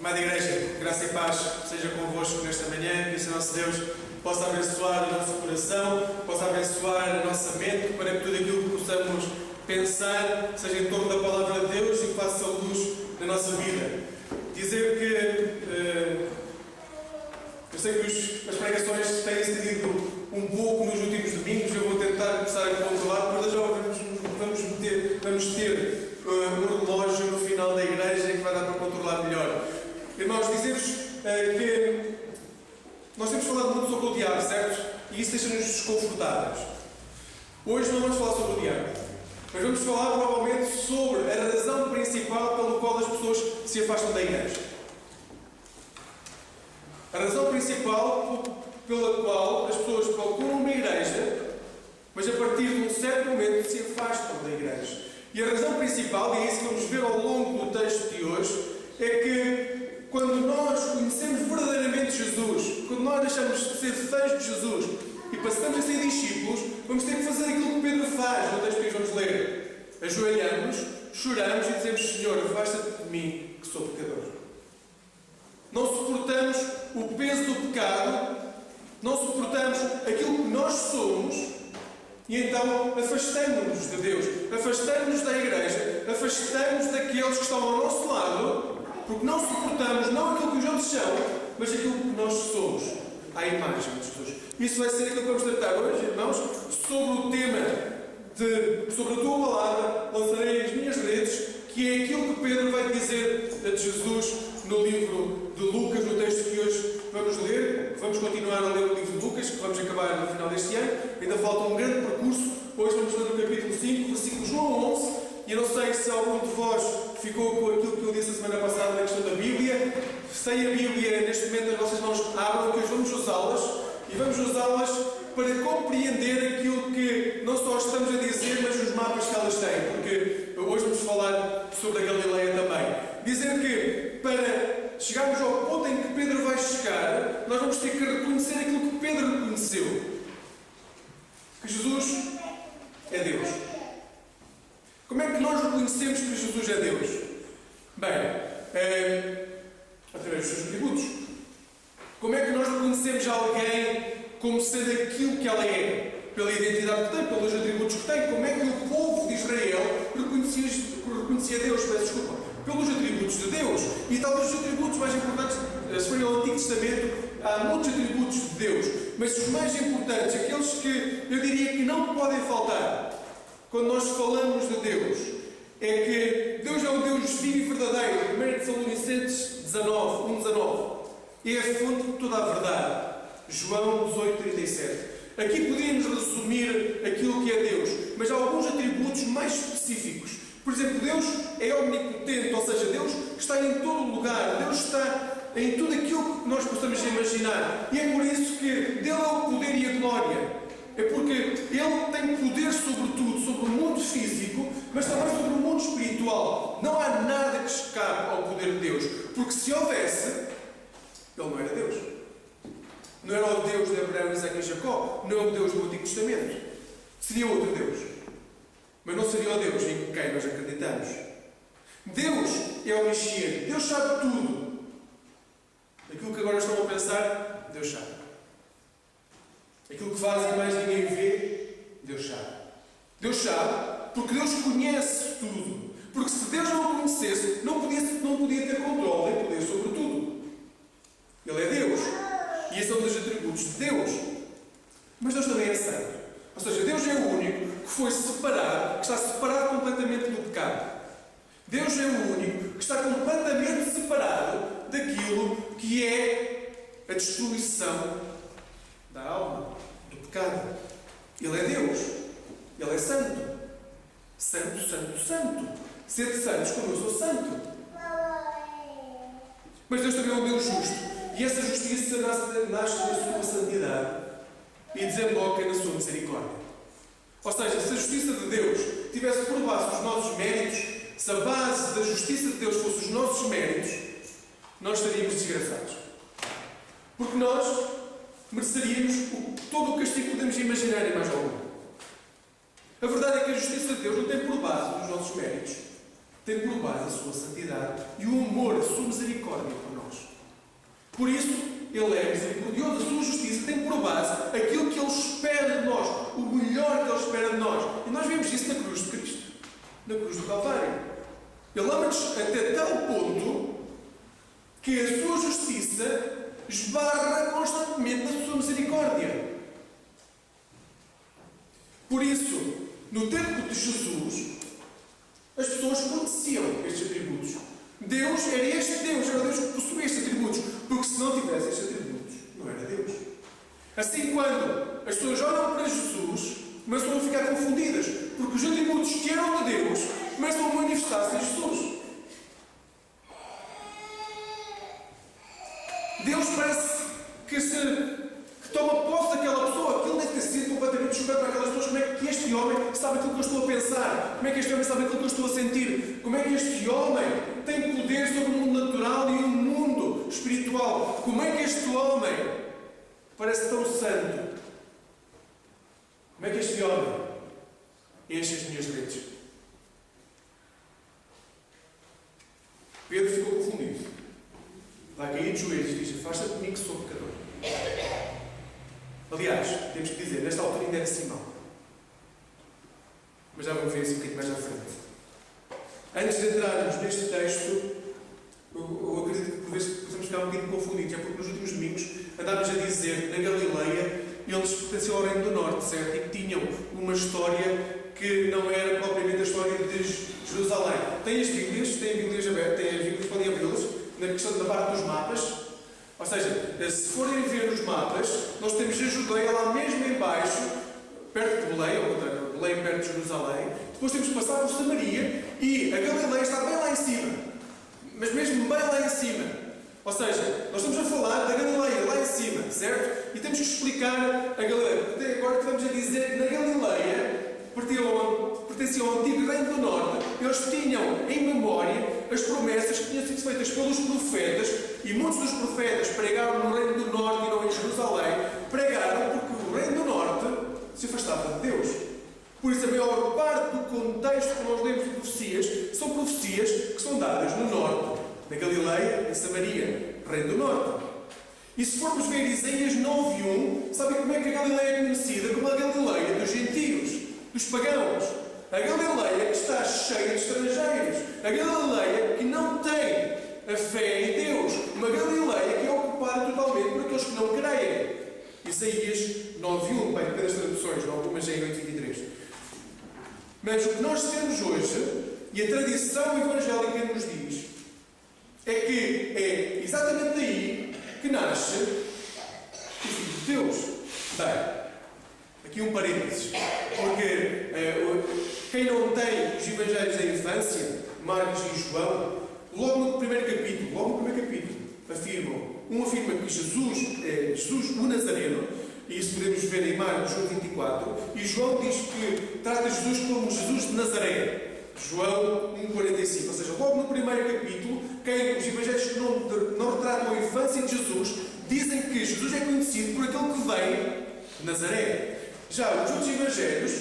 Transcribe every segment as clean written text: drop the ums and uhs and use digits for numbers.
Amada Igreja, graça e paz seja convosco nesta manhã, que o nosso Deus possa abençoar o nosso coração, possa abençoar a nossa mente, para que tudo aquilo que possamos pensar seja em torno da Palavra de Deus e que faça luz na nossa vida. Dizer que eu sei que as pregações têm estendido um pouco nos últimos domingos, eu vou tentar começar a controlar, mas já vamos ter um relógio no final da igreja que vai dar para controlar melhor. Irmãos, dizer-vos que nós temos falado muito sobre o diabo, certo? E isso deixa-nos desconfortáveis. Hoje não vamos falar sobre o diabo, mas vamos falar provavelmente sobre a razão principal pela qual as pessoas se afastam da igreja. A razão principal pela qual as pessoas procuram uma igreja, mas a partir de um certo momento se afastam da igreja. E a razão principal, e é isso que vamos ver ao longo do texto de hoje, é que quando nós conhecemos verdadeiramente Jesus, quando nós deixamos de ser fãs de Jesus e passamos a ser discípulos, vamos ter que fazer aquilo que Pedro faz no texto que vamos ler. Ajoelhamos, choramos e dizemos: Senhor, afasta-te de mim, que sou pecador. Não suportamos o peso do pecado, não suportamos aquilo que nós somos, e então afastamos-nos de Deus, afastamos-nos da igreja, afastamos daqueles que estão ao nosso lado, porque não suportamos não aquilo que os outros são, mas aquilo que nós somos, à imagem de Jesus. Isso vai ser aquilo que vamos tratar hoje, irmãos, sobre o tema sobre a tua palavra lançarei as minhas redes, que é aquilo que Pedro vai dizer a Jesus no livro de Lucas, no texto que hoje vamos ler. Vamos continuar a ler o livro de Lucas, que vamos acabar no final deste ano. Ainda falta um grande percurso. Hoje vamos ler o capítulo 5, versículos 1 a 11. E eu não sei se algum de vós ficou com aquilo que eu disse a semana passada na questão da Bíblia. Sem a Bíblia, neste momento, as vossas mãos abram, que hoje vamos usá-las. E vamos usá-las para compreender aquilo que não só estamos a dizer, mas os mapas que elas têm. Porque hoje vamos falar sobre a Galileia também. Dizer que para chegarmos ao ponto em que Pedro vai chegar, nós vamos ter que reconhecer aquilo que Pedro reconheceu. Que Jesus é Deus. Como é que nós reconhecemos que Jesus é Deus? Bem, através dos seus atributos. Como é que nós reconhecemos alguém como sendo aquilo que ela é? Pela identidade que tem, pelos atributos que tem. Como é que o povo de Israel reconhecia Deus? Peço desculpa. Pelos atributos de Deus. E talvez os atributos mais importantes, se forem ao Antigo Testamento, há muitos atributos de Deus. Mas os mais importantes, aqueles que eu diria que não podem faltar quando nós falamos de Deus, é que Deus é um Deus vivo e verdadeiro. 1 Tessalonicenses 19, 1:19. É a fonte de toda a verdade. João 18:37. Aqui podíamos resumir aquilo que é Deus, mas há alguns atributos mais específicos. Por exemplo, Deus é omnipotente, ou seja, Deus está em todo o lugar, Deus está em tudo aquilo que nós possamos imaginar. E é por isso que dele é o poder e a glória. É porque Ele tem poder sobre tudo, sobre o mundo físico, mas também sobre o mundo espiritual. Não há nada que escape ao poder de Deus. Porque se houvesse, Ele não era Deus. Não era o Deus de Abraão, Isaque e Jacó. Não é o Deus do Antigo Testamento. Seria outro Deus. Mas não seria o Deus em quem nós acreditamos. Deus é o Messias. Deus sabe tudo. Aquilo que agora estão a pensar, Deus sabe. Aquilo que fazem e mais ninguém vê, Deus sabe. Deus sabe porque Deus conhece tudo. Porque se Deus não o conhecesse, não podia ter controle e poder sobre tudo. Ele é Deus. E esse é um dos atributos de Deus. Mas Deus também é santo. Ou seja, Deus é o único que foi separado, que está separado completamente do pecado. Deus é o único que está completamente separado daquilo que é a destruição da alma, do pecado. Ele é Deus. Ele é santo. Santo, santo, santo. Sede santos como eu sou santo. Mas Deus também é um Deus justo. E essa justiça nasce da sua santidade e desemboca na sua misericórdia. Ou seja, se a justiça de Deus tivesse por base os nossos méritos, se a base da justiça de Deus fosse os nossos méritos, nós estaríamos desgraçados. Porque nós mereceríamos todo o castigo que podemos imaginar e mais algum. A verdade é que a justiça de Deus não tem por base os nossos méritos. tem por base a sua santidade e o amor, a sua misericórdia por nós. Por isso, Ele é misericordioso, a sua justiça tem por base aquilo que Ele espera de nós, o melhor que Ele espera de nós. E nós vemos isso na cruz de Cristo, na cruz do Calvário. Ele ama-nos até tal ponto que a sua justiça esbarra constantemente na sua misericórdia. Por isso, no tempo de Jesus, as pessoas conheciam estes atributos. Deus era este Deus, era Deus que possuía estes atributos, porque se não tivesse estes atributos, não era Deus. Assim, quando as pessoas olham para Jesus, começam a ficar confundidas, porque os atributos que eram de Deus começam a manifestar-se em Jesus. Deus parece que toma posse daquela pessoa. Aquilo deve ter sido completamente chocante para aquelas pessoas. Como é que este homem sabe aquilo que eu estou a pensar? Como é que este homem sabe aquilo que eu estou a sentir? Como é que este homem tem poder sobre o mundo natural e o mundo espiritual? Como é que este homem parece tão santo? Como é que este homem enche as minhas redes? Pedro ficou confundido. Vai cair de joelhos e diz: afasta-te de mim que sou pecador. Aliás, temos que dizer, nesta altura ainda era Simão. Mas já vamos ver isso um bocadinho mais à frente. Antes de entrarmos neste texto, eu acredito que por vezes podemos ficar um bocadinho confundidos. É porque nos últimos domingos andámos a dizer que na Galileia eles pertenciam ao Reino do Norte, certo? E que tinham uma história que não era propriamente a história de Jerusalém. Tem as Bíblias abertas, tem as Bíblias, podem abri-las, na questão da parte dos mapas. Ou seja, se forem ver os mapas, nós temos a Judeia lá mesmo em baixo, perto de Belém, ou Belém perto de Jerusalém. Depois temos que passar por Samaria e a Galileia está bem lá em cima. Mas mesmo bem lá em cima. Ou seja, nós estamos a falar da Galileia lá em cima, certo? E temos que explicar a Galileia. Até agora estamos a dizer que na Galileia pertenciam ao antigo Reino do Norte. Eles tinham em memória as promessas que tinham sido feitas pelos profetas, e muitos dos profetas pregaram no Reino do Norte e não em Jerusalém. Pregaram porque o Reino do Norte se afastava de Deus. Por isso, a maior parte do contexto que nós lemos de profecias são profecias que são dadas no Norte, na Galileia, em Samaria, Reino do Norte. E se formos ver Isaías 9:1, sabem como é que a Galileia é conhecida? Como a Galileia dos gentios, dos pagãos. A Galileia que está cheia de estrangeiros. A Galileia que não tem a fé em Deus. Uma Galileia que é ocupada totalmente por aqueles que não creem. Isaías 9:1, bem, depende das traduções, algumas em 8:23. Mas o que nós temos hoje, e a tradição evangélica nos diz, é que é exatamente daí que nasce o Filho de Deus. Bem, aqui um parênteses, porque quem não tem os evangelhos da infância, Marcos e João, logo no primeiro capítulo, afirma que Jesus é Jesus o Nazareno, e isso podemos ver em Marcos 1:24, e João diz que trata Jesus como Jesus de Nazaré. João 1:45, ou seja, logo no primeiro capítulo, os evangelhos que não retratam a infância de Jesus dizem que Jesus é conhecido por aquele que vem de Nazaré. Já os outros evangelhos,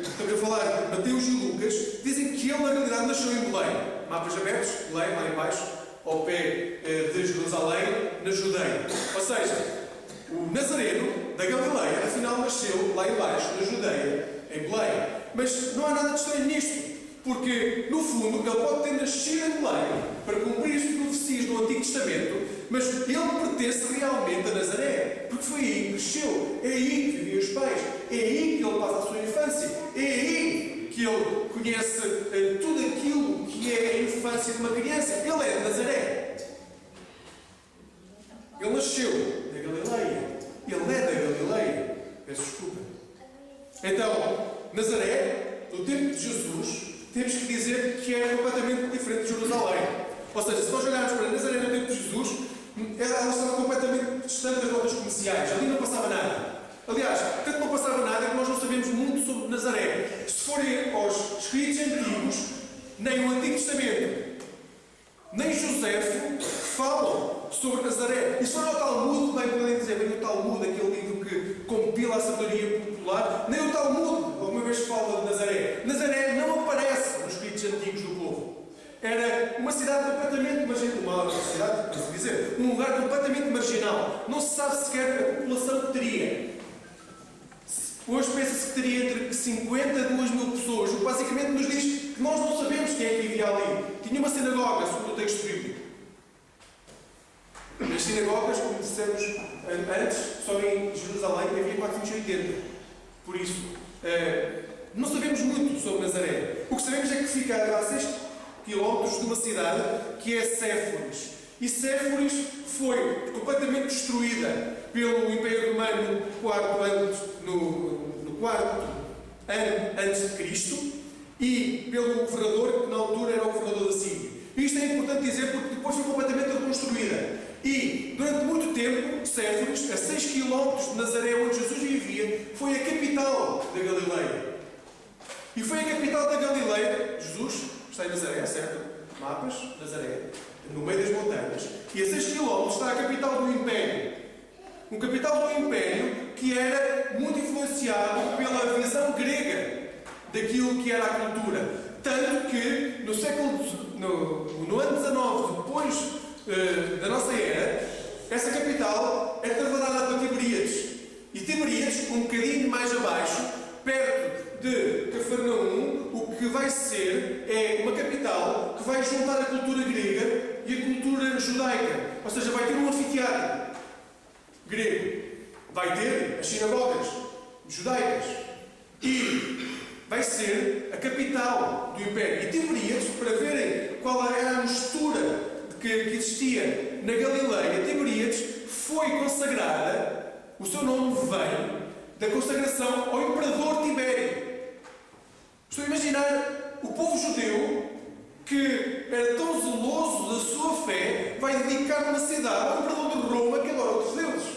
estamos a falar de Mateus e Lucas, dizem que ele na realidade nasceu em Belém. Mapas abertos, Belém, lá em baixo, ao pé de Jerusalém, na Judeia. Ou seja, o Nazareno da Galileia, afinal nasceu lá em baixo, na Judeia, em Belém. Mas não há nada de estranho nisto, porque, no fundo, ele pode ter nascido em Belém para cumprir as profecias do Antigo Testamento, mas ele pertence realmente a Nazaré, porque foi aí que cresceu, é aí que viviam os pais, é aí que ele passa a sua infância, é aí que ele conhece tudo aquilo que é a infância de uma criança. Ele é de Nazaré. Ele nasceu na Galileia. Ele é da Galileia. Peço desculpa. Então, Nazaré, no tempo de Jesus, temos que dizer que é completamente diferente de Jerusalém. Ou seja, se nós olharmos para Nazaré no tempo de Jesus, ela estava completamente distante das rotas comerciais. Ali não passava nada. Aliás, tanto não passava nada que nós não sabemos muito sobre Nazaré. Se forem aos escritos antigos, nem o Antigo Testamento, nem José falam sobre Nazaré. E se for ao Talmud, bem podem dizer, bem o Talmud, aquele livro que compila a sabedoria popular, nem o Talmud alguma vez fala de Nazaré. Nazaré não aparece nos escritos antigos do povo. Era uma cidade completamente marginal, um lugar completamente marginal. Não se sabe sequer a população que teria. Hoje pensa-se que teria entre 50 a 2 mil pessoas, o que basicamente nos diz que nós não sabemos quem é que vivia ali. Tinha uma sinagoga, segundo o texto bíblico. As sinagogas, como dissemos antes, só em Jerusalém havia 480. Por isso, não sabemos muito sobre Nazaré. O que sabemos é que fica a 6 km de uma cidade que é Séforis. E Séforis foi completamente destruída pelo Império Romano no quarto ano antes de Cristo e pelo governador que na altura era o governador da Síria. Isto é importante dizer porque depois foi completamente reconstruída. E durante muito tempo, Séforis, a 6 km de Nazaré, onde Jesus vivia, foi a capital da Galileia. E foi a capital da Galileia. Jesus está em Nazaré, certo? Mapas, Nazaré, no meio das montanhas. E a 6 km está a capital do Império. Um capital do Império que era muito influenciado pela visão grega daquilo que era a cultura. Tanto que no ano 19, depois da nossa era, essa capital é trasladada para Tiberíades. E Tiberíades, um bocadinho mais abaixo, perto de Cafarnaum, o que vai ser é uma capital que vai juntar a cultura grega e a cultura judaica. Ou seja, vai ter um anfiteatro grego, vai ter as sinagogas judaicas e vai ser a capital do Império. E Tiberíades, para verem qual era a mistura que existia na Galileia, Tiberíades foi consagrada, o seu nome vem da consagração ao Imperador Tibério. Estou a imaginar o povo judeu, que era tão zeloso da sua fé, vai dedicar uma cidade ao Imperador de Roma que adora outros deuses.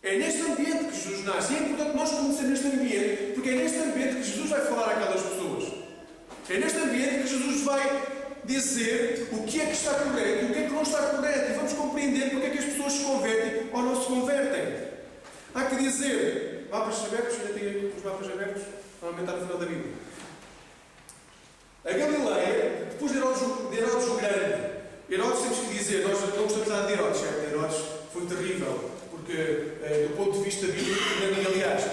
É neste ambiente que Jesus nasce. E é importante nós conhecermos este ambiente, porque é neste ambiente que Jesus vai falar àquelas pessoas. É neste ambiente que Jesus vai dizer o que é que está correto e o que é que não está correto. E vamos compreender porque é que as pessoas se convertem ou não se convertem. Há que dizer, mapas abertos, ainda tem os mapas abertos, normalmente está no final da Bíblia. A Galileia, depois de Herodes o Grande, Herodes temos que dizer, nós não gostamos nada de Herodes, certo? Herodes foi terrível, porque do ponto de vista bíblico, aliás,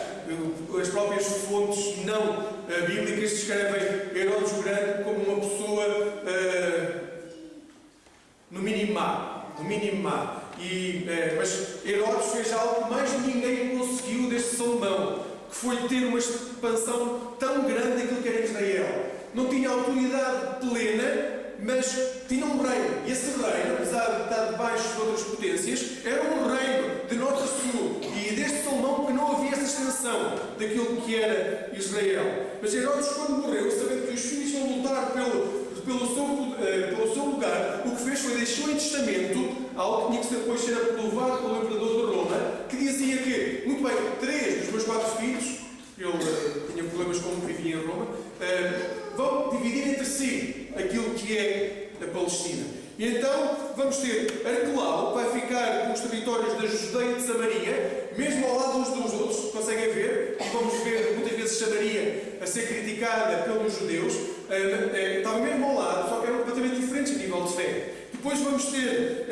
as próprias fontes não bíblicas descrevem Herodes o Grande como uma pessoa no mínimo má. Mas Herodes fez algo que mais ninguém conseguiu desde Salomão, que foi ter uma expansão tão grande daquilo que era Israel. Não tinha autoridade plena, mas tinha um reino. E esse reino, apesar de estar debaixo de outras potências, era um reino de norte a sul. E desde Salomão que não havia essa extensão daquilo que era Israel. Mas Herodes, quando morreu, sabendo que os filhos iam lutar pelo seu lugar, o que fez foi deixou em testamento algo que tinha que depois ser aprovado pelo Imperador de Roma, que dizia que, muito bem, 3 dos meus 4 filhos, ele tinha problemas como vivia em Roma, vão dividir entre si aquilo que é a Palestina. E então vamos ter Arquelau, que vai ficar com os territórios da Judeia e de Samaria, mesmo ao lado uns dos outros, conseguem ver, e vamos ver muitas vezes Samaria a ser criticada pelos judeus, estava mesmo ao lado, só que eram completamente diferentes a nível de fé. Depois vamos ter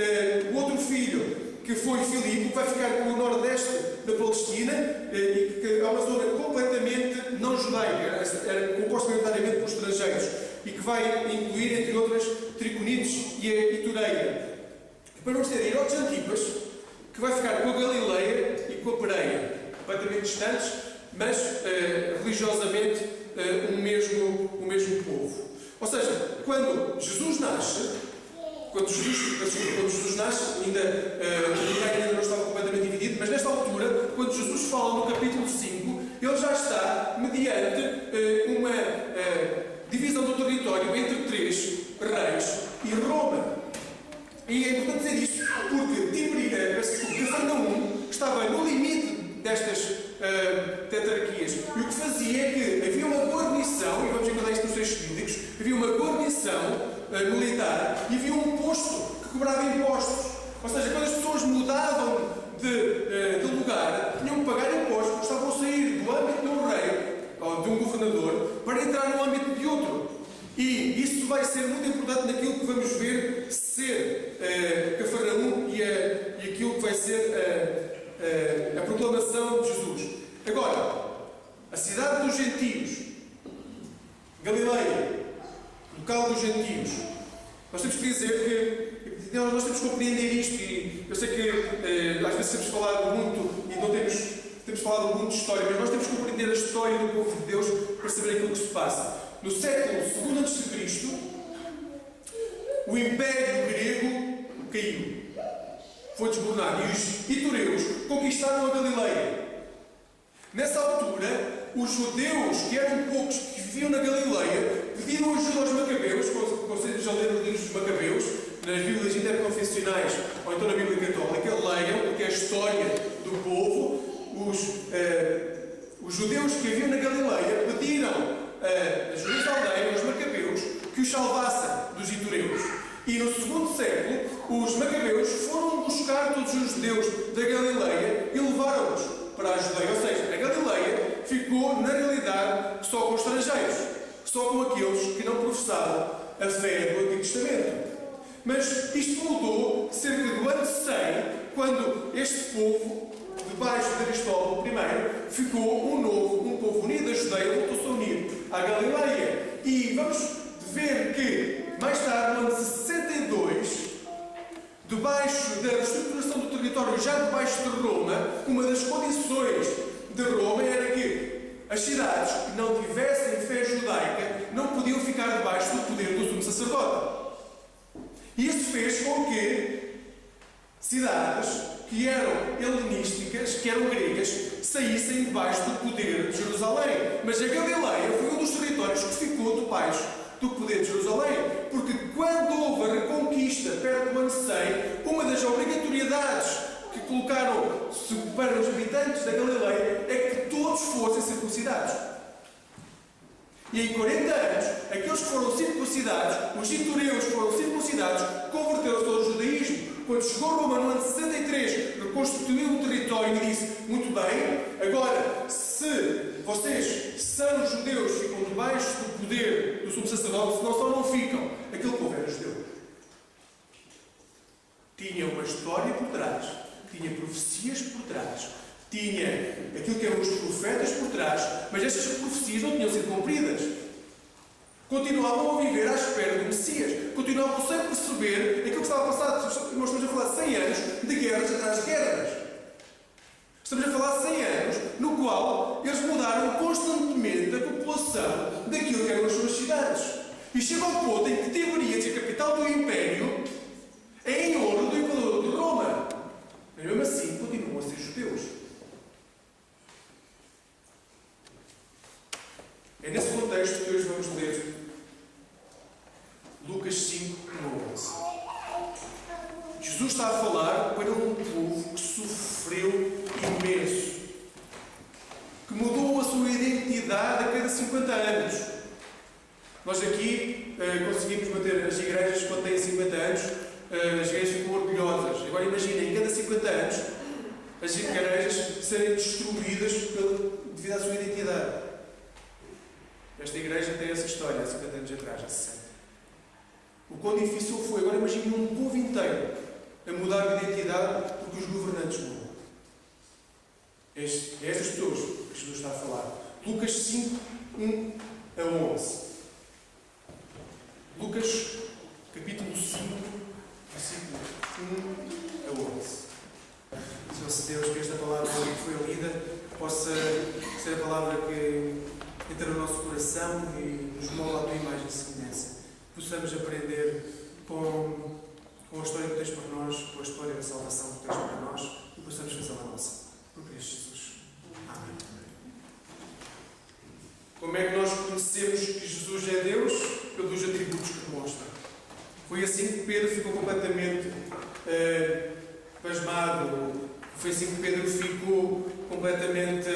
o outro filho, que foi Filipe, que vai ficar no nordeste da Palestina, e que é uma zona completamente não judaica, era composta maioritariamente por estrangeiros, e que vai incluir, entre outras, Triconites e a Itureia. Depois vamos ter Herodes Antipas, que vai ficar com a Galileia e com a Pereia, completamente distantes, mas religiosamente o mesmo povo. Ou seja, quando Jesus nasce, ainda o reino ainda não estava completamente dividido, mas nesta altura, quando Jesus fala no capítulo 5, ele já está mediante uma divisão do território entre 3 reis e Roma. E é importante dizer isto porque Cafarnaum estava no limite destas tetrarquias. E o que fazia é que havia uma guarnição, e vamos encontrar isto nos textos bíblicos, havia uma guarnição militar e havia um posto que cobrava impostos. Ou seja, quando as pessoas mudavam de lugar, tinham que pagar impostos, porque estavam a sair do âmbito de um rei ou de um governador para entrar no âmbito de outro. E isso vai ser muito importante naquilo que vamos ver ser Cafarnaum e aquilo que vai ser a proclamação de Jesus. Agora, a cidade dos gentios, Galileia, local dos gentios, nós temos que dizer que nós temos que compreender isto, e eu sei que às vezes temos falado muito e não temos falado muito de história, mas nós temos que compreender a história do povo de Deus para saber aquilo que se passa. No século II a.C., o Império Grego caiu. Foi desmoronado. E os itureus conquistaram a Galileia. Nessa altura, os judeus, que eram poucos, que viviam na Galileia, pediram ajuda aos macabeus. Aconselho-vos a ler os livros dos macabeus, nas Bíblias interconfessionais, ou então na Bíblia Católica. Leiam, porque é a história do povo. Os judeus que viviam na Galileia pediram a Jerusalém, aos macabeus, que os salvassem dos itureus. E no segundo século, os macabeus foram buscar todos os judeus da Galileia e levaram-os para a Judeia. Ou seja, a Galileia ficou, na realidade, só com estrangeiros, só com aqueles que não professavam a fé do Antigo Testamento. Mas isto mudou cerca do ano 100, quando este povo, debaixo de Aristóbulo I, ficou um povo unido. A Judeia voltou-se a unir à Galileia. E vamos ver que, mais tarde, no ano 62, debaixo da reestruturação do território, já debaixo de Roma, uma das condições de Roma era que as cidades que não tivessem fé judaica não podiam ficar debaixo do poder do sumo sacerdote. E isto fez com que cidades que eram helenísticas, que eram gregas, saíssem debaixo do poder de Jerusalém. Mas a Galileia foi um dos territórios que ficou debaixo do poder de Jerusalém. Porque quando houve a reconquista, perto do ano 100, uma das obrigatoriedades que colocaram para os habitantes da Galileia é que todos fossem circuncidados. E em 40 anos, aqueles que foram circuncidados, os itureus que foram circuncidados, converteram-se ao judaísmo. Quando chegou Roma no ano 63, reconstituiu o território e disse: muito bem, agora, se vocês são judeus, ficam debaixo do poder do sumo sacerdote, se não só não ficam. Aquele povo era judeu. Tinha uma história por trás, tinha profecias por trás, tinha aquilo que eram os profetas por trás, mas estas profecias não tinham sido cumpridas. Continuavam a viver à espera do Messias. Continuavam sem perceber aquilo que estava a passar. Nós estamos a falar de 100 anos de guerras atrás de guerras. Estamos a falar de 100 anos no qual eles mudaram constantemente a população daquilo que eram as suas cidades. E chega ao ponto em que deveria ser a capital do Império é em ouro do Imperador de Roma. Mas mesmo assim continuam a ser judeus. É nesse contexto que hoje vamos ler Lucas 5, 11. Jesus está a falar para um povo que sofreu imenso, que mudou a sua identidade a cada 50 anos. Nós aqui conseguimos manter as igrejas quando têm 50 anos, as igrejas ficam orgulhosas. Agora imaginem, em cada 50 anos, as igrejas serem destruídas devido à sua identidade. Esta igreja tem essa história há 50 anos atrás, há 60. O quão difícil foi. Agora imagine um povo inteiro a mudar de identidade porque os governantes mudam. É estas pessoas que Jesus está a falar. Lucas 5, 1 a 11. Lucas, capítulo 5, versículo 1 a 11. Se Deus, que esta palavra que foi lida possa ser a palavra que entra no nosso coração e nos molda a tua imagem e semelhança. Possamos aprender com a história que tens para nós, com a história da salvação que tens para nós, e possamos fazê-la nossa. Por Cristo Jesus. Amém. Como é que nós conhecemos que Jesus é Deus? Pelos atributos que demonstra. Foi assim que Pedro ficou completamente pasmado. Foi assim que Pedro ficou completamente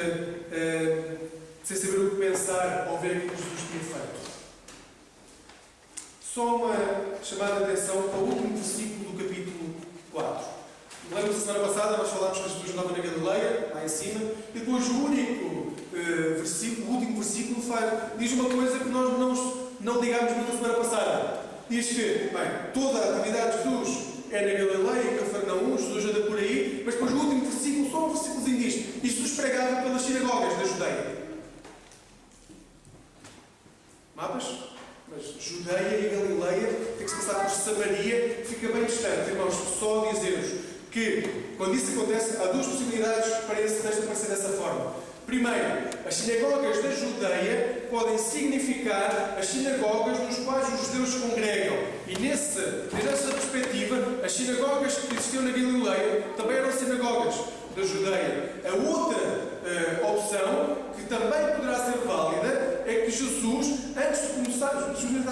sem saber o que pensar ao ver aquilo que Jesus tinha feito. Só uma chamada de atenção para o último versículo do capítulo 4. Lembra-se, a semana passada nós falámos que Jesus andava na Galileia, lá em cima, e depois o último versículo diz uma coisa que nós não ligámos muito a semana passada. Diz que, bem, toda a atividade de Jesus é na Galileia, em Cafarnaum, Jesus anda por aí, mas depois o último versículo, só um versículozinho diz: e Jesus pregava pelas sinagogas da Judeia. Mapas? Mas Judeia e Galileia tem que se passar por Samaria, fica bem distante. Irmãos, só dizer-vos que, quando isso acontece, há duas possibilidades para esse texto aparecer dessa forma. Primeiro, as sinagogas da Judeia podem significar as sinagogas nos quais os judeus se congregam. E nessa perspectiva, as sinagogas que existiam na Galileia também eram sinagogas da Judeia. A outra opção, que também poderá ser válida, é que Jesus, antes de começar, Jesus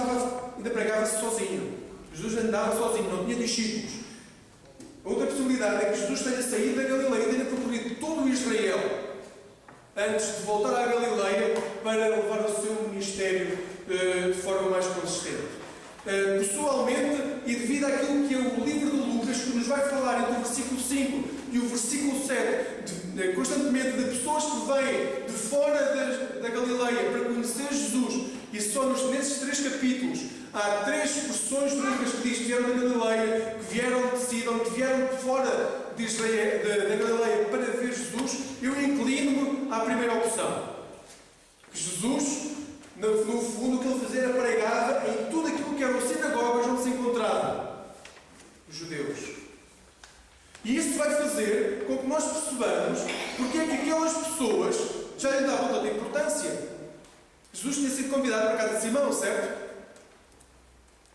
ainda pregava-se sozinho. Jesus andava sozinho, não tinha discípulos. A outra possibilidade é que Jesus tenha saído da Galileia e tenha percorrido todo o Israel antes de voltar à Galileia para levar o seu ministério de forma mais consistente. Pessoalmente, e devido àquilo que é o livro de Lucas, que nos vai falar entre o versículo 5 e o versículo 7, constantemente de pessoas que vêm de fora da Galileia para conhecer Jesus, e só nesses 3 capítulos há 3 expressões de Lucas que diz que vieram da Galileia, que vieram de Sidom, que vieram de fora de Israel, da Galileia para ver Jesus. Eu inclino-me à primeira opção. Que Jesus, no fundo, o que ele fazia era pregava em tudo aquilo que eram sinagogas onde se encontravam os judeus. E isso vai fazer com que nós percebamos porque é que aquelas pessoas já lhe davam tanta importância. Jesus tinha sido convidado para a casa de Simão, certo?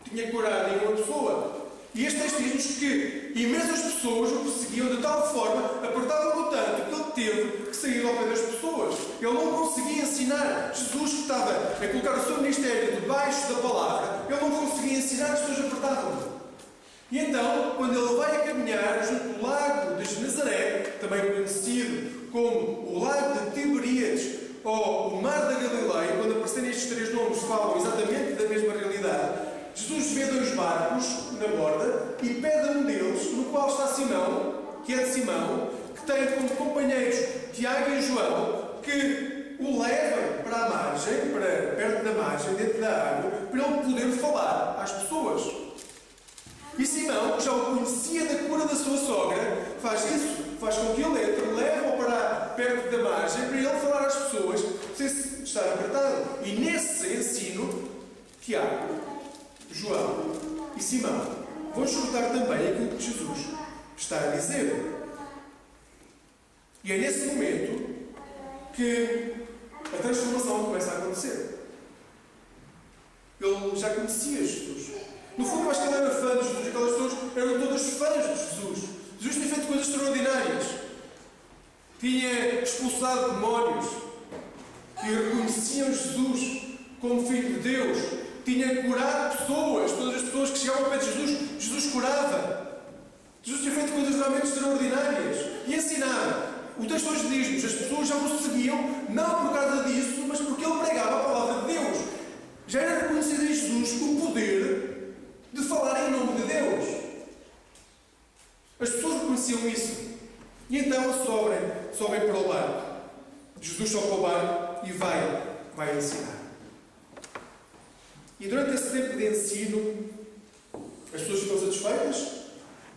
Tinha curado em uma pessoa. E este texto diz-nos que imensas pessoas o perseguiam de tal forma, apertavam-no tanto, que ele teve que sair ao pé das pessoas. Ele não conseguia ensinar. Jesus, que estava a colocar o seu ministério debaixo da palavra, ele não conseguia ensinar, as pessoas apertavam-no. E então, quando ele vai a caminhar junto ao lago de Genezaré, também conhecido como o lago de Tiberíades ou o mar da Galileia, quando aparecerem estes 3 nomes, falam exatamente da mesma realidade. Jesus vê 2 barcos na borda e pede a um deles, no qual está Simão, que é de Simão, que tem como companheiros Tiago e João, que o levem para a margem, para perto da margem, dentro da água, para ele poder falar às pessoas. E Simão, que já o conhecia da cura da sua sogra, faz isso, faz com que ele entre, leva-o para perto da margem, para ele falar às pessoas, sem estar apertado. E nesse ensino, Tiago, João e Simão vão escutar também aquilo que Jesus está a dizer. E é nesse momento que a transformação começa a acontecer. Ele já conhecia Jesus. No fundo, eu acho que ele era fã de Jesus. Aquelas pessoas eram todas fãs de Jesus. Jesus tinha feito coisas extraordinárias. Tinha expulsado demónios que reconheciam Jesus como Filho de Deus. Tinha curado pessoas. Todas as pessoas que chegavam ao pé de Jesus, Jesus curava. Jesus tinha feito coisas realmente extraordinárias. E ensinava. O texto hoje diz-nos, as pessoas já o seguiam, não por causa disso, mas porque ele pregava a palavra de Deus. Já era reconhecido em Jesus o poder de falar em nome de Deus. As pessoas reconheciam isso. E então sobem para o barco. Jesus sobe para o barco e vai ensinar. E durante esse tempo de ensino, as pessoas ficam satisfeitas,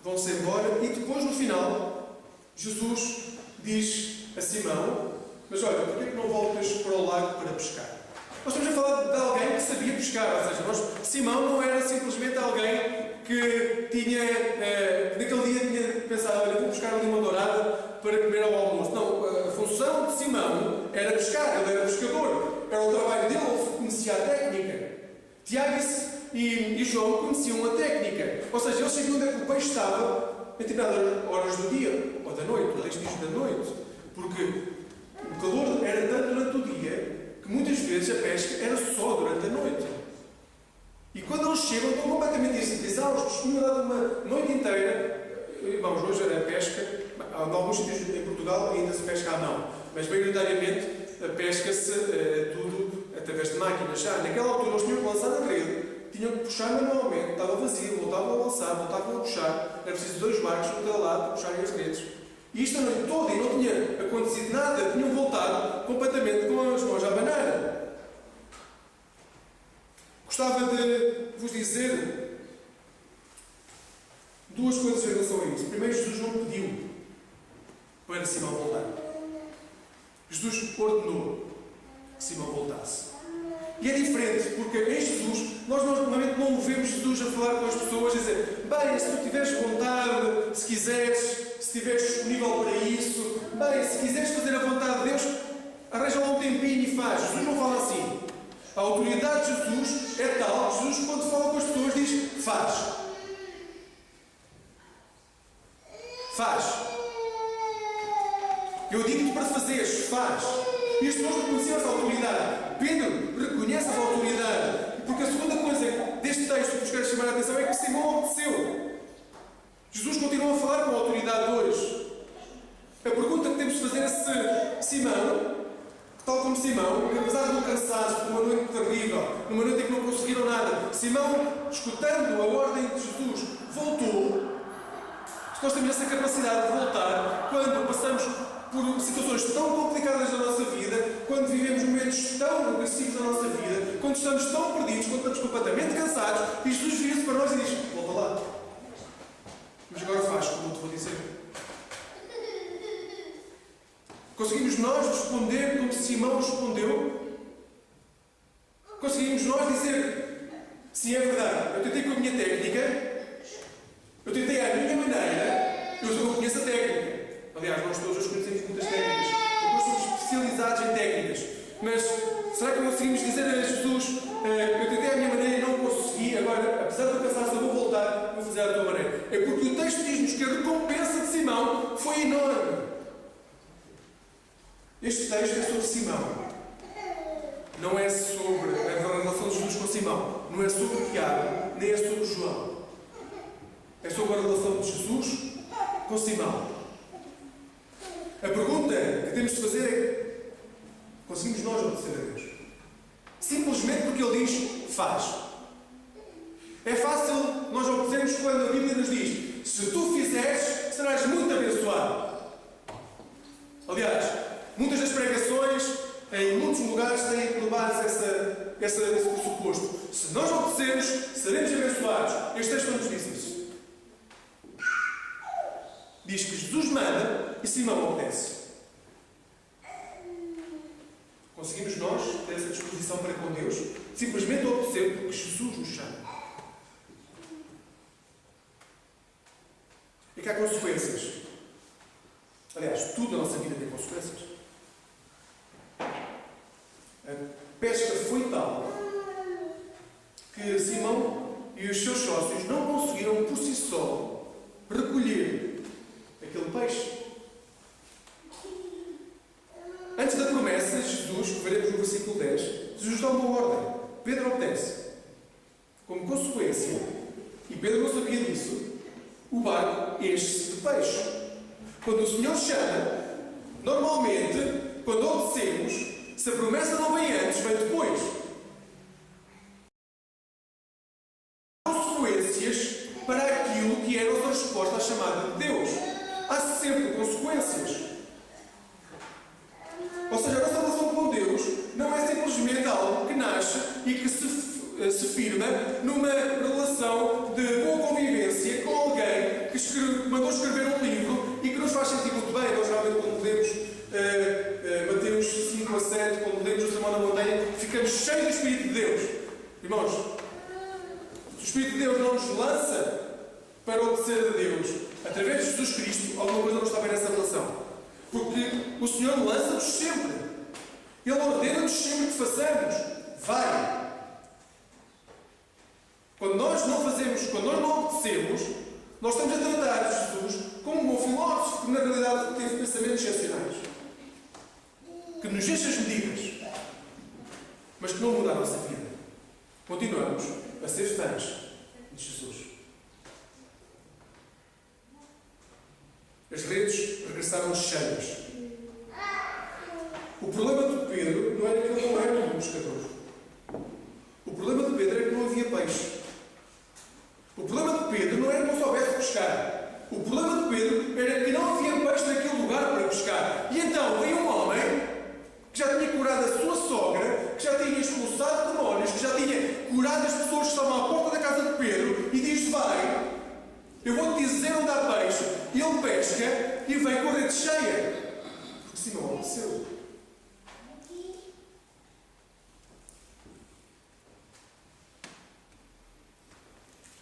vão-se embora e depois, no final, Jesus diz a Simão: mas olha, porquê é que não voltas para o lago para pescar? Nós estamos a falar de alguém que sabia pescar, ou seja, Simão não era simplesmente alguém que tinha, naquele dia tinha pensado: olha, vou buscar ali uma dourada para comer ao almoço. Não, a função de Simão era pescar, ele era pescador, era o trabalho dele, ele conhecia a técnica. Tiago e João conheciam a técnica, ou seja, eles sabiam onde é que o peixe estava em determinadas horas do dia, ou da noite, o texto diz da noite, porque o calor era tanto durante o dia que muitas vezes a pesca era só durante a noite. E quando eles chegam, estão completamente exaustos, tinham dado uma noite inteira. Vamos, hoje a pesca, em alguns sítios em Portugal ainda se pesca à mão, mas maioritariamente pesca-se tudo através de máquinas. Já naquela altura eles tinham que lançar a rede, tinham que puxar manualmente, estava vazio, voltavam a lançar, voltavam a puxar, era preciso 2 barcos para cada lado para puxarem as redes. E isto a noite toda, e não tinha acontecido nada, tinham voltado completamente com as mãos a abanar. gostava de vos dizer duas coisas em relação a isso. Primeiro, Jesus não pediu para Simão voltar. Jesus ordenou que Simão voltasse. E é diferente, porque em Jesus, nós normalmente não vemos Jesus a falar com as pessoas, a dizer: bem, se tu tiveres vontade, se quiseres, se estiveres disponível para isso, bem, se quiseres fazer a vontade de Deus, arranja lá um tempinho e faz. Jesus não fala assim. A autoridade de Jesus é tal que Jesus, quando fala com as pessoas, diz: faz. Faz. Eu digo-te para fazeres, faz. E as pessoas reconheciam essa autoridade. Pedro reconhece essa autoridade. Porque a segunda coisa deste texto que vos quero chamar a atenção é que Simão obedeceu. Jesus continua a falar com a autoridade hoje. A pergunta que temos de fazer é se Simão, tal como Simão, que apesar do cansaço, de uma noite terrível, numa noite em que não conseguiram nada, Simão, escutando a ordem de Jesus, voltou. Se nós temos essa capacidade de voltar quando passamos por situações tão complicadas na nossa vida, quando vivemos momentos tão agressivos na nossa vida, quando estamos tão perdidos, quando estamos completamente cansados, e Jesus vira-se para nós e diz: volta lá. Mas agora faz como eu te vou dizer. Conseguimos nós responder como Simão respondeu? Conseguimos nós dizer: sim, é verdade, eu tentei com a minha técnica, eu tentei à minha maneira, eu conheço a técnica. Aliás, nós todos conhecemos muitas técnicas, porque nós somos especializados em técnicas. Mas será que conseguimos dizer a Jesus: eu tentei à minha maneira e não consegui, agora, apesar do cansaço, eu vou voltar, vou fazer à tua maneira? É porque o texto diz-nos que a recompensa de Simão foi enorme. Este texto é sobre Simão. Não é sobre a relação de Jesus com Simão. Não é sobre Tiago, nem é sobre João. É sobre a relação de Jesus com Simão. A pergunta que temos de fazer é: conseguimos nós obedecer a Deus? Simplesmente porque Ele diz: faz. É fácil nós obedecermos quando a Bíblia nos diz: se tu fizeres, serás muito abençoado. Aliás, muitas das pregações, em muitos lugares, têm por base esse pressuposto. Se nós obedecermos, seremos abençoados. Este texto não nos diz isso. Diz que Jesus manda e Simão obedece. Conseguimos nós ter essa disposição para com Deus? Simplesmente obedecer porque Jesus nos chama. E que há consequências. Aliás, tudo na nossa vida tem consequências. A pesca foi tal que Simão e os seus sócios não conseguiram por si só recolher aquele peixe. Antes da promessa de Jesus, que veremos no versículo 10, Jesus dá uma ordem. Pedro obedece. Como consequência, e Pedro não sabia disso, o barco enche-se de peixe. Quando o Senhor chama, normalmente, quando obedecemos, se a promessa não vem antes, vem depois. Consequências para aquilo que é a nossa resposta à chamada de Deus. Há sempre consequências. Ou seja, a nossa relação com Deus não é simplesmente algo que nasce e que se firma numa relação de boa convivência com alguém que mandou escrever um livro e que nos faz sentir muito bem. Nós realmente, quando lemos Mateus 5 a 7, quando lemos o Sermão da Montanha, ficamos cheios do Espírito de Deus. Irmãos, se o Espírito de Deus não nos lança para obedecer a Deus através de Jesus Cristo, alguma coisa não está bem nessa relação. Porque o Senhor lança-nos sempre. Ele ordena-nos sempre que façamos. Vai. Quando nós não fazemos, quando nós não obedecemos, nós estamos a tratar Jesus como um bom filósofo que na realidade teve pensamentos excepcionais. Que nos enche as medidas. Mas que não muda a nossa vida. Continuamos a ser fãs de Jesus. As redes regressaram cheias. O problema de Pedro não era que ele não era um pescador. O problema de Pedro era que não havia peixe. O problema de Pedro não era que não soubesse pescar. O problema de Pedro era que não havia peixe naquele lugar para pescar. E então veio um homem que já tinha curado a sua sogra, que já tinha expulsado demónios, que já tinha curado as e vem com a rede cheia. Porque Simão obedeceu.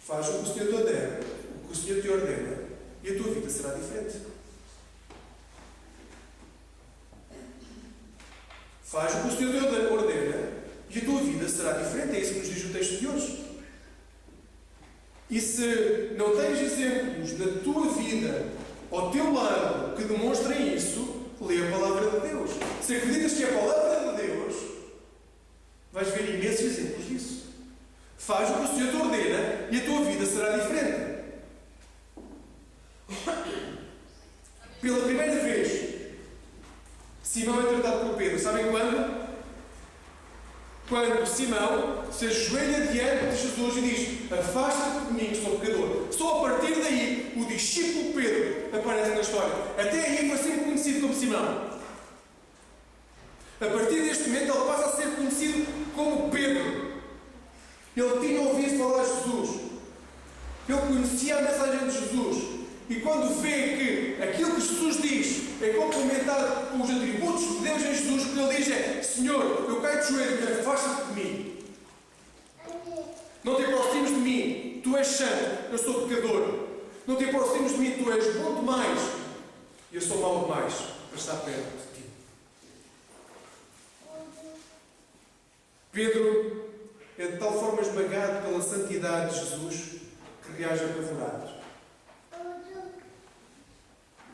Faz o que o Senhor te ordena, o que o Senhor te ordena, e a tua vida será diferente. Faz o que o Senhor te ordena, e a tua vida será diferente. É isso que nos diz o texto de hoje. E se não tens exemplos na tua vida, ao teu lado, que demonstrem isso, lê a palavra de Deus. Se acreditas que é a palavra de Deus, vais ver imensos exemplos disso. Faz o que o Senhor te ordena e a tua vida será diferente. Pela primeira vez, Simão é tratado por Pedro. Sabem quando? Quando Simão se ajoelha diante de Jesus e diz: afasta-te de mim, que sou pecador. Só a partir daí, o discípulo Pedro aparece na história. Até aí foi sempre conhecido como Simão. A partir deste momento, ele passa a ser conhecido como Pedro. Ele tinha ouvido falar de Jesus. Ele conhecia a mensagem de Jesus. E quando vê que aquilo que Jesus diz é complementado com os atributos de Deus em Jesus, o que ele diz é: Senhor, eu caio de joelhos, afasta-te de mim. Não te aproximes de mim, tu és santo, eu sou pecador. Não te aproximes de mim, tu és bom demais e eu sou mau demais para estar perto de ti. Pedro é de tal forma esmagado pela santidade de Jesus que reage apavorado.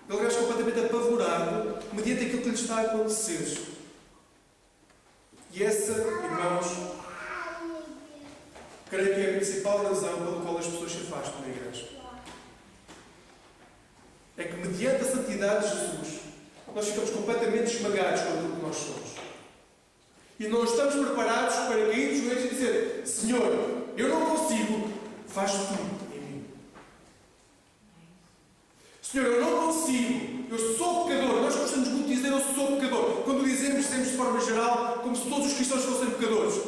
Ele reage completamente apavorado mediante aquilo que lhe está a acontecer. E essa, irmãos, creio que é a principal razão pela qual as pessoas se afastam da igreja. É que mediante a santidade de Jesus, nós ficamos completamente esmagados com aquilo que nós somos. E não estamos preparados para cair de joelhos e dizer: Senhor, eu não consigo, faz tu em mim. Senhor, eu não consigo, eu sou pecador. Nós gostamos muito de dizer: eu sou pecador. Quando dizemos de forma geral, como se todos os cristãos fossem pecadores.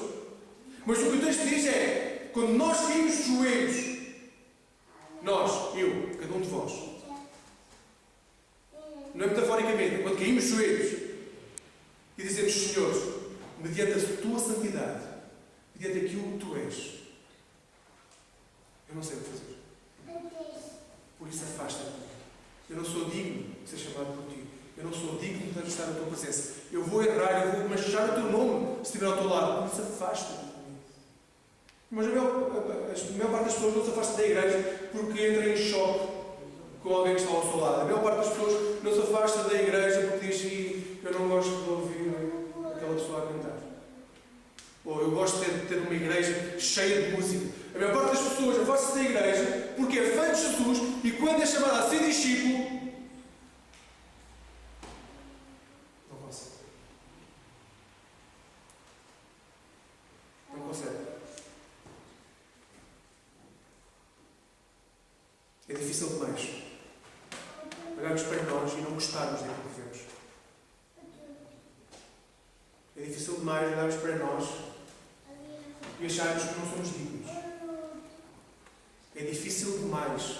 Mas o que o texto diz é: quando nós caímos de joelhos, nós, eu, cada um de vós, não é metaforicamente, quando caímos de joelhos e dizemos: Senhor, mediante a tua santidade, mediante aquilo que tu és, eu não sei o que fazer. Por isso afasta-te. Eu não sou digno de ser chamado por ti. Eu não sou digno de estar na tua presença. Eu vou errar, eu vou manchar o teu nome se estiver ao teu lado. Por isso afasta-te de mim. Mas a maior parte das pessoas não se afasta da igreja porque entra em choque com alguém que está ao seu lado. A maior parte das pessoas não se afasta da igreja porque diz: eu não gosto de ouvir aquela pessoa a cantar. Ou eu gosto de ter uma igreja cheia de música. A maior parte das pessoas afasta-se da igreja porque é fã de Jesus e quando é chamado a ser discípulo, não consegue. Não consegue. É difícil demais olharmos para nós e não gostarmos daquilo que vemos. É difícil demais olharmos para nós e acharmos que não somos dignos. É difícil demais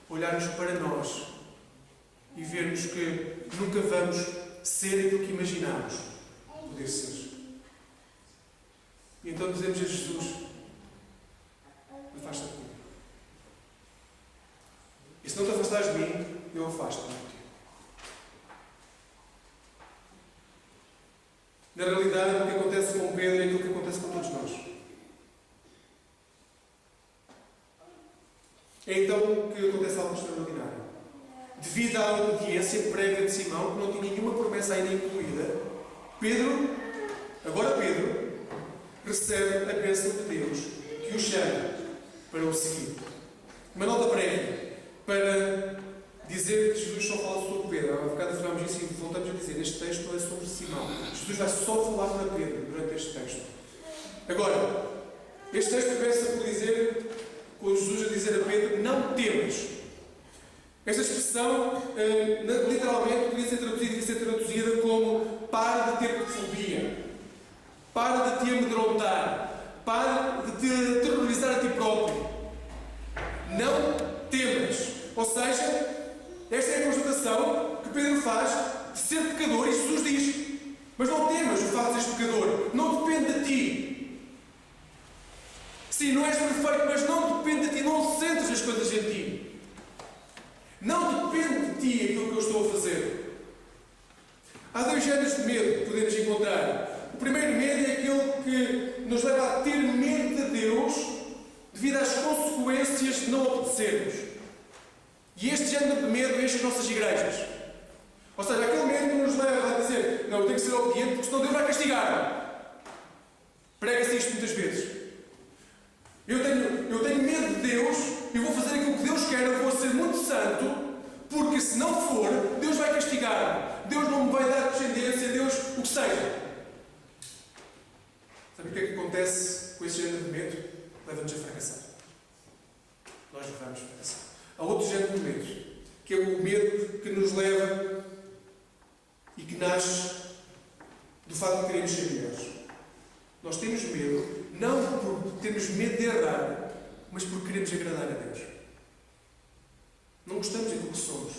olharmos para nós e vermos que nunca vamos ser aquilo que imaginamos poder ser. E então dizemos a Jesus: afasta-te de mim. E se não te afastares de mim, eu afasto-me de ti. Na realidade, o que acontece com Pedro é aquilo que acontece com todos nós. É então que acontece algo extraordinário. Devido à obediência prévia de Simão, que não tinha nenhuma promessa ainda incluída, Pedro, recebe a bênção de Deus, que o chama para o seguir. Uma nota prévia, para dizer que Jesus só fala sobre Pedro. Há bocado afirmamos isso e voltamos a dizer: este texto é sobre Simão. Jesus vai só falar para Pedro durante este texto. Agora, este texto começa por dizer, com Jesus a dizer a Pedro: não temas. Esta expressão, literalmente, podia ser traduzida como: para de ter fobia, para de te amedrontar, para de te aterrorizar a ti próprio. Não temas. Ou seja, esta é a constatação que Pedro faz de ser pecador e Jesus diz: mas não temas o facto de seres pecador, não depende de ti. Sim, não és perfeito, mas não depende de ti, não centres as coisas em ti. Não depende de ti aquilo que eu estou a fazer. Há dois géneros de medo que podemos encontrar. O primeiro medo é aquele que nos leva a ter medo de Deus devido às consequências de não obedecermos. E este género de medo enche as nossas igrejas. Ou seja, aquele medo que nos leva a dizer: não, eu tenho que ser obediente porque senão Deus vai castigar-me. Prega-se isto muitas vezes. Eu tenho medo de Deus e vou fazer aquilo que Deus quer, eu vou ser muito santo, porque se não for, Deus vai castigar-me. Deus não me vai dar descendência, Deus o que seja. Sabe o que é que acontece com esse género de medo? Leva-nos a fracassar. Nós vamos fracassar. Há outro género de medo, que é o medo que nos leva e que nasce do facto de queremos ser melhores. Nós temos medo, não porque temos medo de errar, mas porque queremos agradar a Deus. Não gostamos daquilo que somos.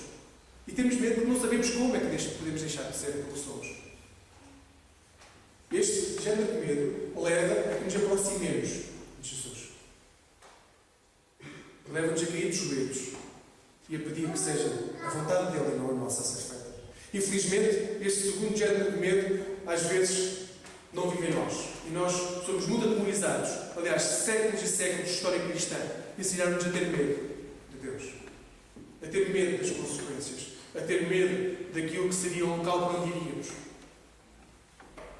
E temos medo porque não sabemos como é que podemos deixar de ser aquilo que somos. Este género de medo leva a que nos aproximemos de Jesus. Leva-nos a cair dos joelhos e a pedir que seja a vontade dele e não a nossa a ser feita. Infelizmente, este segundo género de medo, às vezes, não vive em nós. E nós somos muito atemorizados. Aliás, séculos e séculos de história cristã ensinaram-nos a ter medo de Deus. A ter medo das consequências. A ter medo daquilo que seria um local para onde iríamos.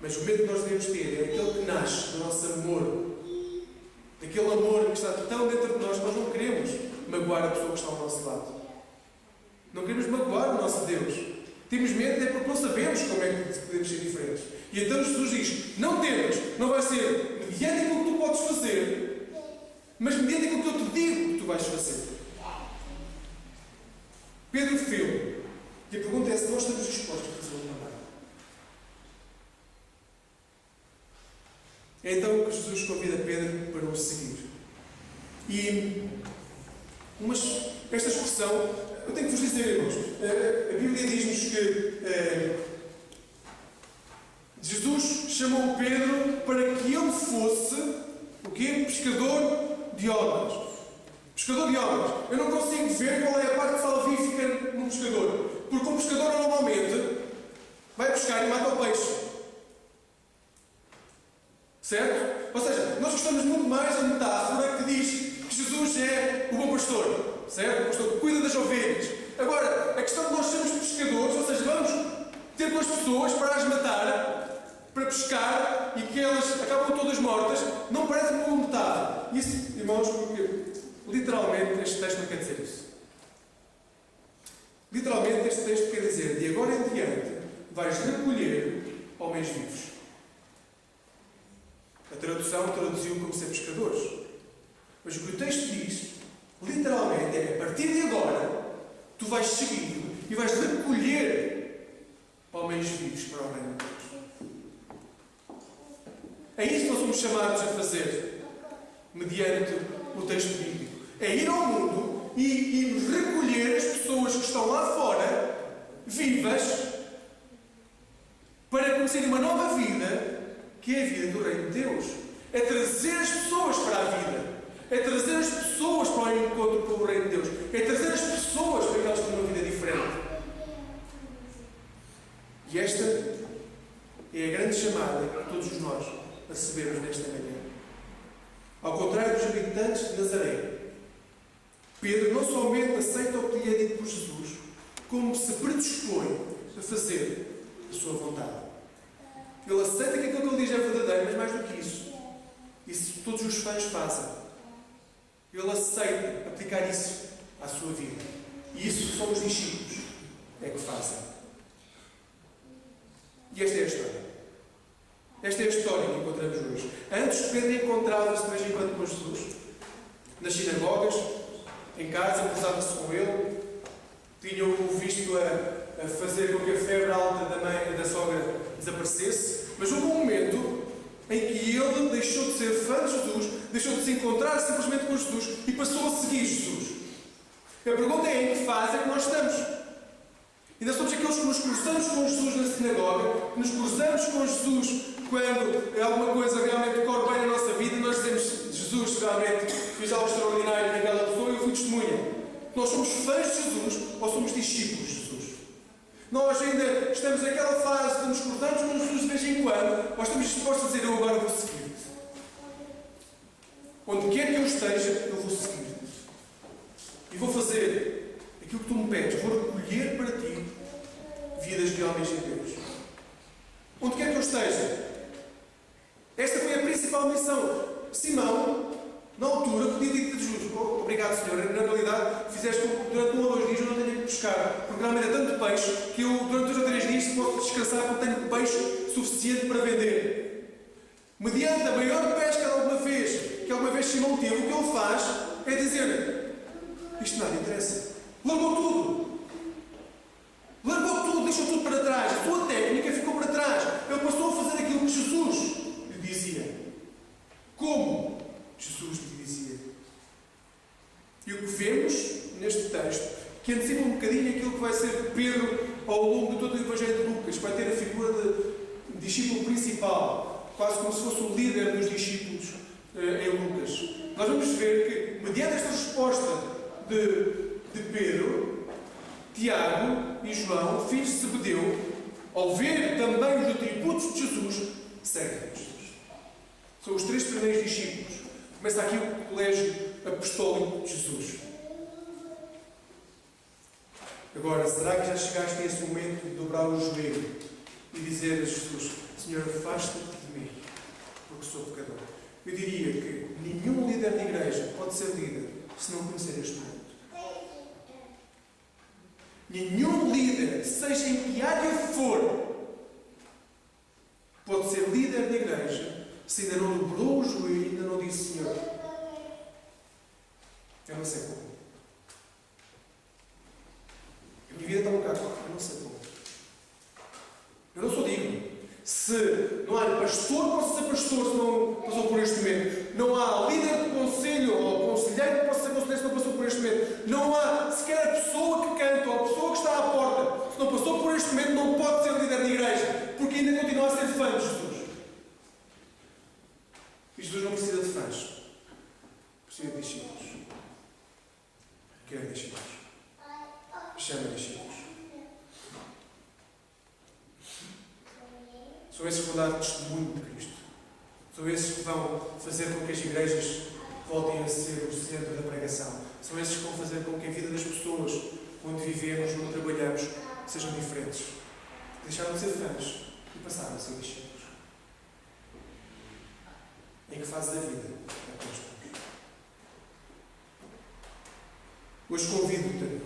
Mas o medo que nós devemos ter é aquele que nasce do nosso amor. Daquele amor que está tão dentro de nós, nós não queremos magoar a pessoa que está ao nosso lado. Não queremos magoar o nosso Deus. Temos medo é porque não sabemos como é que podemos ser diferentes. E então Jesus diz: não temas, não vai ser mediante aquilo que tu podes fazer, mas mediante aquilo que eu te digo que tu vais fazer. Pedro fez. E a pergunta é se nós estamos dispostos a fazer o também. É então que Jesus convida Pedro para o seguir. E esta expressão, eu tenho que vos dizer, irmãos, a Bíblia diz-nos que Jesus chamou Pedro para que ele fosse o quê? Pescador de homens. Pescador de homens. Eu não consigo ver qual é a parte salvífica num pescador. Porque um pescador normalmente vai pescar e mata o peixe. Certo? Ou seja, nós gostamos muito mais da metáfora que diz que Jesus é o bom pastor. Certo? O pastor que cuida das ovelhas. Agora, a questão de nós sermos pescadores, ou seja, vamos ter duas pessoas para as matar, para pescar, e que elas acabam todas mortas, não parece uma boa metáfora. Isso, irmãos, porque literalmente este texto não quer dizer isso. Literalmente este texto quer dizer: de agora em diante vais recolher homens vivos. A tradução traduziu como ser pescadores. Mas o que o texto diz, literalmente, é: a partir de agora, tu vais seguir e vais recolher homens vivos para o reino de Deus. É isso que nós somos chamados a fazer, mediante o texto bíblico. É ir ao mundo e recolher as pessoas que estão lá fora, vivas, para conhecerem uma nova vida, que é a vida do reino de Deus. É trazer as pessoas para a vida. É trazer as pessoas para o encontro com o reino de Deus. É trazer as pessoas para que elas tenham uma vida diferente. E esta é a grande chamada que todos nós recebemos nesta manhã. Ao contrário dos habitantes de Nazaré, Pedro não somente aceita o que lhe é dito por Jesus, como se predispõe a fazer a sua vontade. Ele aceita que aquilo que ele diz é verdadeiro, mas mais do que isso todos os fãs fazem. Ele aceita aplicar isso à sua vida. E isso só os discípulos é que fazem. E esta é a história. Esta é a história que encontramos hoje. Antes, Pedro encontrava-se de vez em quando com Jesus, nas sinagogas, em casa, cruzava-se com ele, tinham-o visto a fazer com que a febre alta da mãe da sogra desaparecesse, mas houve um momento em que ele deixou de ser fã de Jesus, deixou de se encontrar simplesmente com Jesus e passou a seguir Jesus. A pergunta é: em que fase é que nós estamos? Ainda somos aqueles que nos cruzamos com Jesus na sinagoga, que nos cruzamos com Jesus quando alguma coisa realmente corre bem na nossa vida e nós dizemos: Jesus, realmente fiz algo extraordinário naquela pessoa e eu fui testemunha. Nós somos fãs de Jesus ou somos discípulos de Jesus? Nós ainda estamos naquela fase de nos cruzarmos com Jesus de vez em quando, ou estamos dispostos a dizer: eu agora vou seguir-te. Onde quer que eu esteja, eu vou seguir-te. E vou fazer aquilo que tu me pedes. Vou recolher para ti vidas de homens e Deus. Onde quer que eu esteja. Esta foi a principal missão. Simão, na altura, podia dizer a Jesus: obrigado, Senhor. Na realidade, fizeste durante 1 ou 2 dias eu não tenho que pescar. Porque realmente é tanto peixe que eu, durante 2 ou 3 dias, posso descansar porque tenho peixe suficiente para vender. Mediante a maior pesca que alguma vez Simão teve, o que ele faz é dizer: isto nada interessa. Largou tudo. Largou tudo, deixou tudo para trás. A sua técnica ficou para trás. Ele passou a fazer aquilo que Jesus lhe dizia. Como Jesus lhe dizia. E o que vemos neste texto, que antecipa um bocadinho aquilo que vai ser Pedro ao longo de todo o Evangelho de Lucas, vai ter a figura de discípulo principal, quase como se fosse o líder dos discípulos em Lucas. Nós vamos ver que, mediante esta resposta de Pedro, Tiago e João, filhos de Zebedeu, ao ver também os atributos de Jesus, seguem Jesus. São os 3 primeiros discípulos. Começa aqui o colégio apostólico de Jesus. Agora, será que já chegaste a esse momento de dobrar o joelho e dizer a Jesus: Senhor, afasta-te de mim, porque sou pecador? Eu diria que nenhum líder de igreja pode ser líder se não conhecer este momento. Nenhum líder, seja em que área for, pode ser líder de igreja se ainda não dobrou o joelho e ainda não disse: Senhor, eu não sei como. A minha vida está um bocado mal, eu não sei como. Eu não sou digno. Se não há pastor, posso ser pastor se não passou por este momento. Não há líder de conselho ou conselheiro que possa ser conselheiro se não passou por este momento. Não há sequer a pessoa que canta ou a pessoa que está à porta. Se não passou por este momento, não pode ser líder de igreja, porque ainda continua a ser fã de Jesus. E Jesus não precisa de fãs. Precisa de discípulos. Quer discípulos. Chama discípulos. São esses que vão dar testemunho de Cristo. São esses que vão fazer com que as igrejas voltem a ser o centro da pregação. São esses que vão fazer com que a vida das pessoas, onde vivemos, onde trabalhamos, sejam diferentes. Deixaram de ser fãs e passaram a ser discípulos. Em que fase da vida é que nós estamos? Hoje convido-te,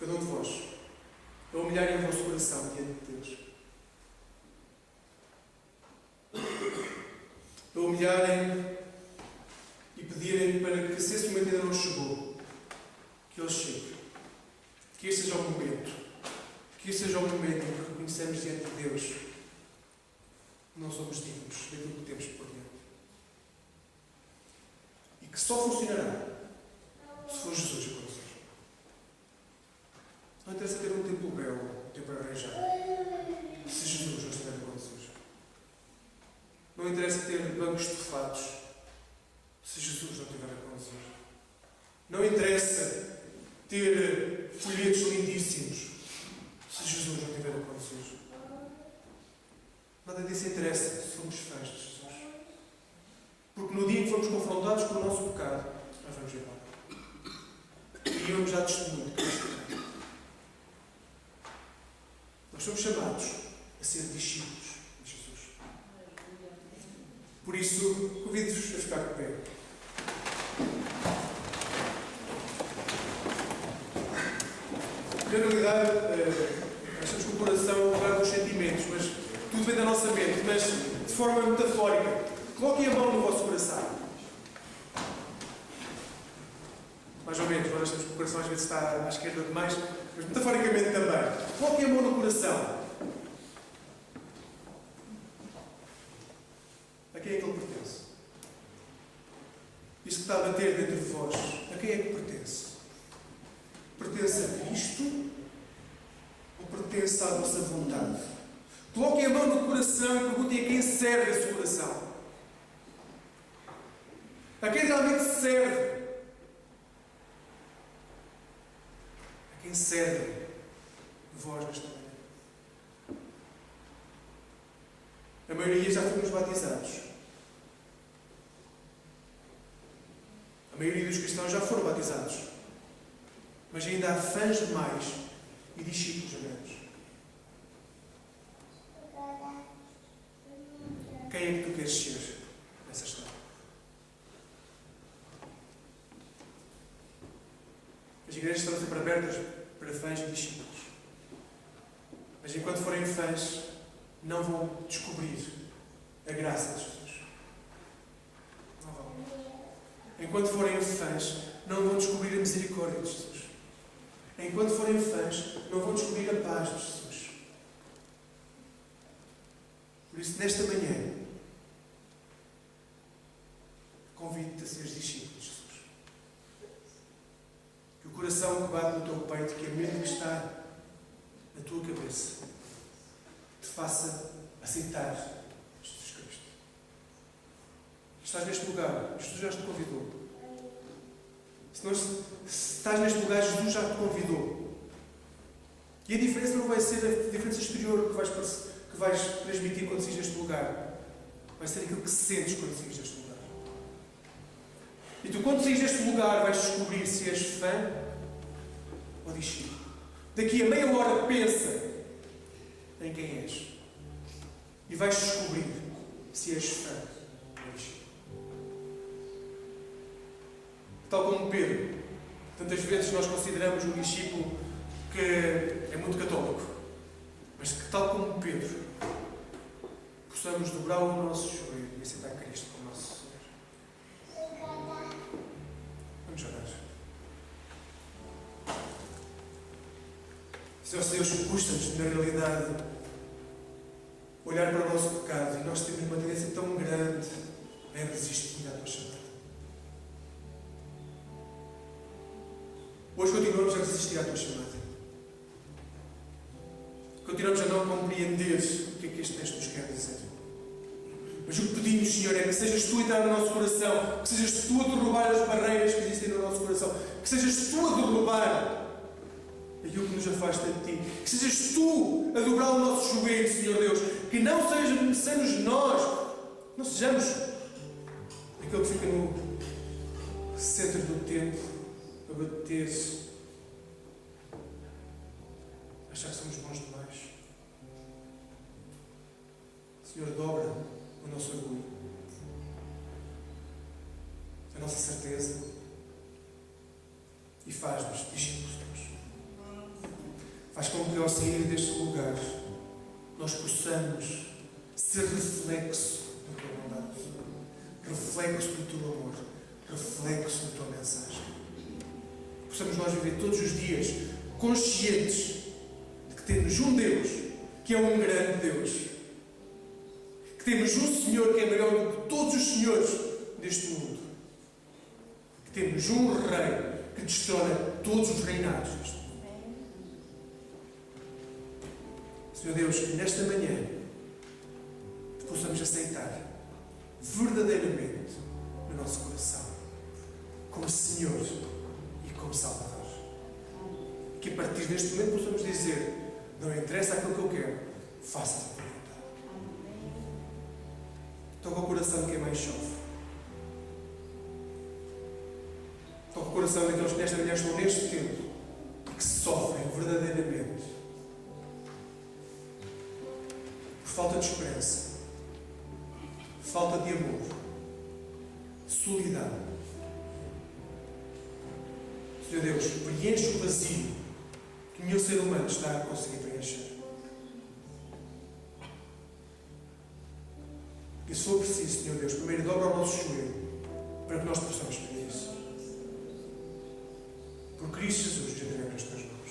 cada um de vós, a humilharem o vosso coração diante de Deus. A humilharem e pedirem para que, se esse momento ainda não chegou, que ele chegue. Que este seja o momento. Que este seja o momento em que reconhecemos diante de Deus que não somos dignos daquilo que temos por diante. E que só funcionará se for Jesus a conduzir. Não interessa ter um templo belo, um templo arranjado, se Jesus não estiver a conduzir. Não interessa ter bancos estofados, se Jesus não estiver a conduzir. Não interessa ter folhetos lindíssimos, se Jesus não estiver a conduzir. Nada disso interessa se somos fãs de Jesus. Porque no dia em que formos confrontados com o nosso pecado, nós vamos embora. E vamos dar testemunho de Cristo. Nós somos chamados a ser discípulos de Jesus. Por isso, convido-vos a ficar de pé. Na realidade, nós estamos com o coração ligado aos sentimentos, mas tudo vem da nossa mente, mas de forma metafórica. Coloquem a mão no vosso coração. Mais ou menos, nós estamos com o coração às vezes está à esquerda demais, mas metaforicamente também. Coloquem a mão no coração. A quem é que ele pertence? Isto que está a bater dentro de vós, a quem é que pertence? Pertence a Cristo pensa a vossa vontade. Coloquem a mão no coração e perguntem a quem serve esse coração. A quem realmente serve. A quem serve vós nesta manhã. A maioria já fomos batizados. A maioria dos cristãos já foram batizados. Mas ainda há fãs demais e discípulos grandes. Quem é que tu queres ser nessa história? As igrejas estão sempre abertas para fãs e discípulos. Mas enquanto forem fãs, não vão descobrir a graça de Jesus. Não vão. Enquanto forem fãs, não vão descobrir a misericórdia de Jesus. Enquanto forem fãs, não vão descobrir a paz de Jesus. Por isso, nesta manhã, convido-te a seres discípulo de Jesus. Que o coração que bate no teu peito, que a mente que está na tua cabeça, te faça aceitar Jesus Cristo. Estás neste lugar, Jesus já te convidou. Se estás neste lugar, Jesus já te convidou. E a diferença não vai ser a diferença exterior que vais transmitir quando saís deste lugar. Vai ser aquilo que sentes quando saís deste lugar. E tu, quando saís deste lugar, vais descobrir se és fã ou discípulo. Daqui a meia hora, pensa em quem és. E vais descobrir se és fã ou discípulo. Tal como Pedro. Tantas vezes nós consideramos um discípulo que é muito católico. Mas que, tal como Pedro, possamos dobrar o nosso joelho e aceitar Cristo como nosso Senhor. Vamos orar. Senhor Deus, custa-nos, na realidade, olhar para o nosso pecado, e nós temos uma tendência tão grande em resistir à tua chamada. Hoje continuamos a resistir à tua chamada. Continuamos a não compreender o que é que este texto nos quer dizer. Mas o que pedimos, Senhor, é que sejas tu a entrar no nosso coração, que sejas tu a derrubar as barreiras que existem no nosso coração, que sejas tu a derrubar aquilo que nos afasta de ti, que sejas tu a dobrar o nosso joelho, Senhor Deus, que não sejamos nós, não sejamos aquele que fica no centro do templo a bater-se, achar que somos bons demais. Senhor, dobra o nosso orgulho, a nossa certeza, e faz-nos discípulos teus. Faz com que, ao sair deste lugar, nós possamos ser reflexo da tua bondade, reflexo do teu amor, reflexo da tua mensagem. Possamos nós viver todos os dias conscientes de que temos um Deus que é um grande Deus, que temos um Senhor que é maior do que todos os senhores deste mundo, que temos um Rei que destrona todos os reinados deste mundo. Senhor Deus, que nesta manhã te possamos aceitar verdadeiramente no nosso coração como Senhor e como Salvador. Que a partir deste momento possamos dizer: não interessa aquilo que eu quero, faça a tua vontade. Toca o coração de quem mais chove. Toca o coração daqueles que nesta manhã estão neste tempo e que sofrem verdadeiramente por falta de esperança, falta de amor, solidão. Senhor Deus, preenche o vazio que nenhum ser humano está a conseguir preencher. E se for preciso, Senhor Deus, primeiro dobra o nosso joelho para que nós possamos pedir isso. Por Cristo Jesus, já teremos nas tuas mãos.